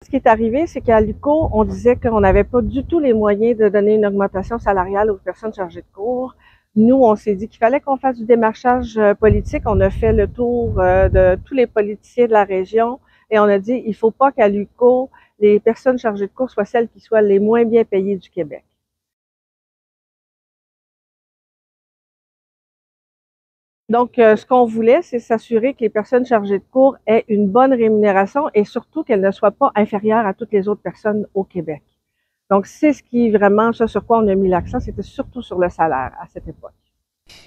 ce qui est arrivé, c'est qu'à l'UQO, on disait qu'on n'avait pas du tout les moyens de donner une augmentation salariale aux personnes chargées de cours. Nous, on s'est dit qu'il fallait qu'on fasse du démarchage politique. On a fait le tour de tous les politiciens de la région et on a dit il ne faut pas qu'à l'UQO, les personnes chargées de cours soient celles qui soient les moins bien payées du Québec. Donc, ce qu'on voulait, c'est s'assurer que les personnes chargées de cours aient une bonne rémunération et surtout qu'elles ne soient pas inférieures à toutes les autres personnes au Québec. Donc, c'est ce qui vraiment, ça sur quoi on a mis l'accent, c'était surtout sur le salaire à cette époque.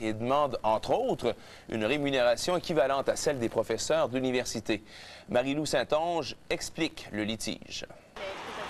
Il demande, entre autres, une rémunération équivalente à celle des professeurs d'université. Marie-Lou Saint-Onge explique le litige.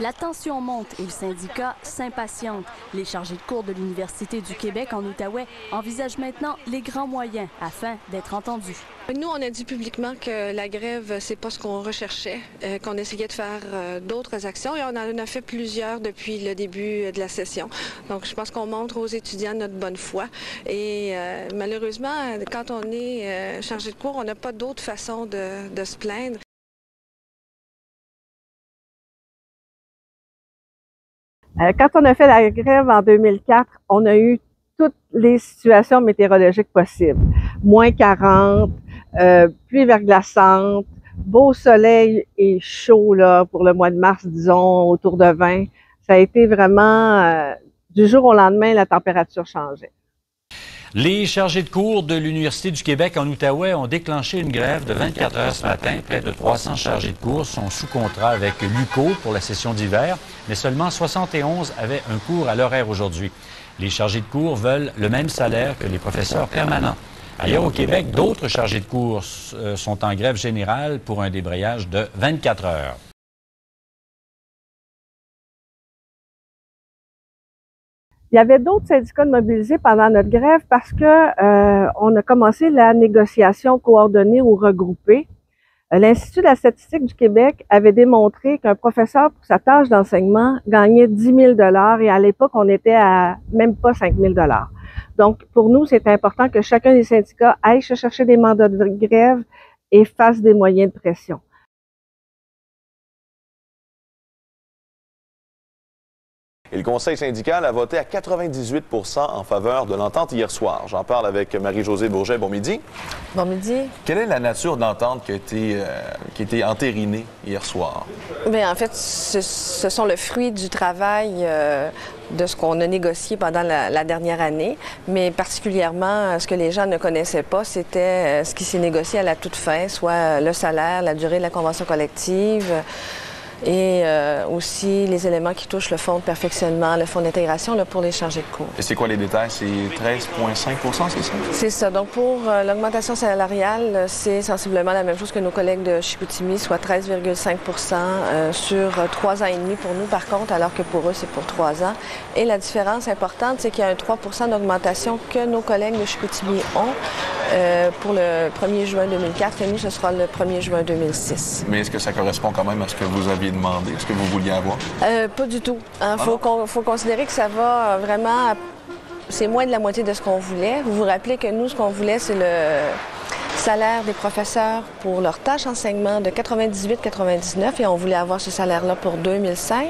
La tension monte et le syndicat s'impatiente. Les chargés de cours de l'Université du Québec en Outaouais envisagent maintenant les grands moyens afin d'être entendus. Nous, on a dit publiquement que la grève, c'est pas ce qu'on recherchait, qu'on essayait de faire d'autres actions et on en a fait plusieurs depuis le début de la session. Donc, je pense qu'on montre aux étudiants notre bonne foi et malheureusement, quand on est chargé de cours, on n'a pas d'autre façon de se plaindre. Quand on a fait la grève en 2004, on a eu toutes les situations météorologiques possibles. Moins 40, pluie verglaçante, beau soleil et chaud là, pour le mois de mars, disons, autour de 20. Ça a été vraiment, du jour au lendemain, la température changeait. Les chargés de cours de l'Université du Québec en Outaouais ont déclenché une grève de 24 heures ce matin. Près de 300 chargés de cours sont sous contrat avec l'UQO pour la session d'hiver, mais seulement 71 avaient un cours à l'horaire aujourd'hui. Les chargés de cours veulent le même salaire que les professeurs permanents. Ailleurs au Québec, d'autres chargés de cours sont en grève générale pour un débrayage de 24 heures. Il y avait d'autres syndicats de mobilisés pendant notre grève parce que on a commencé la négociation coordonnée ou regroupée. L'Institut de la statistique du Québec avait démontré qu'un professeur pour sa tâche d'enseignement gagnait 10 000 $ et à l'époque, on était à même pas 5 000 $. Donc, pour nous, c'est important que chacun des syndicats aille se chercher des mandats de grève et fasse des moyens de pression. Et le conseil syndical a voté à 98 % en faveur de l'entente hier soir. J'en parle avec Marie-Josée Bourget. Bon midi. Bon midi. Quelle est la nature d'entente qui a été entérinée hier soir? Bien, en fait, ce sont le fruit du travail de ce qu'on a négocié pendant la dernière année, mais particulièrement ce que les gens ne connaissaient pas, c'était ce qui s'est négocié à la toute fin, soit le salaire, la durée de la convention collective, et aussi les éléments qui touchent le fonds de perfectionnement, le fonds d'intégration pour les chargés de cours. Et c'est quoi les détails? C'est 13,5 %, c'est ça? C'est ça. Donc, pour l'augmentation salariale, c'est sensiblement la même chose que nos collègues de Chicoutimi, soit 13,5 % sur 3 ans et demi pour nous, par contre, alors que pour eux, c'est pour 3 ans. Et la différence importante, c'est qu'il y a un 3 % d'augmentation que nos collègues de Chicoutimi ont pour le 1er juin 2004 et nous, ce sera le 1er juin 2006. Mais est-ce que ça correspond quand même à ce que vous aviez demandé, ce que vous vouliez avoir? Pas du tout. Il faut considérer que ça va vraiment... C'est moins de la moitié de ce qu'on voulait. Vous vous rappelez que nous, ce qu'on voulait, c'est le salaire des professeurs pour leur tâche enseignement de 98-99 et on voulait avoir ce salaire-là pour 2005.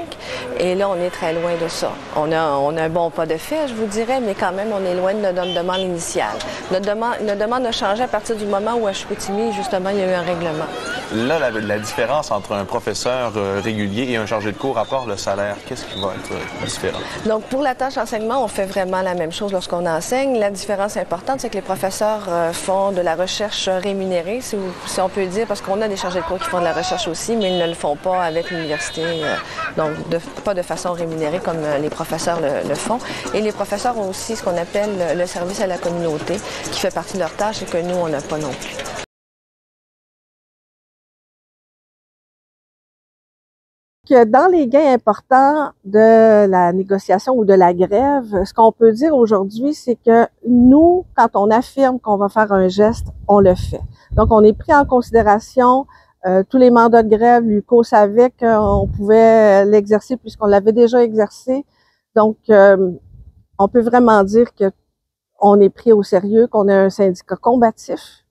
Et là, on est très loin de ça. On a un bon pas de fait, je vous dirais, mais quand même, on est loin de notre demande initiale. Notre demande a changé à partir du moment où à Chicoutimi, justement, il y a eu un règlement. Là, la différence entre un professeur régulier et un chargé de cours, à part le salaire, qu'est-ce qui va être différent? Donc, pour la tâche enseignement, on fait vraiment la même chose lorsqu'on enseigne. La différence importante, c'est que les professeurs font de la recherche rémunérée, si on peut dire, parce qu'on a des chargés de cours qui font de la recherche aussi, mais ils ne le font pas avec l'université, donc pas de façon rémunérée comme les professeurs le font. Et les professeurs ont aussi ce qu'on appelle le service à la communauté, qui fait partie de leur tâche et que nous, on n'a pas non plus. Dans les gains importants de la négociation ou de la grève, ce qu'on peut dire aujourd'hui, c'est que nous, quand on affirme qu'on va faire un geste, on le fait. Donc, on est pris en considération. Tous les mandats de grève, l'UQO savait qu'on pouvait l'exercer puisqu'on l'avait déjà exercé. Donc, on peut vraiment dire qu'on est pris au sérieux, qu'on est un syndicat combatif.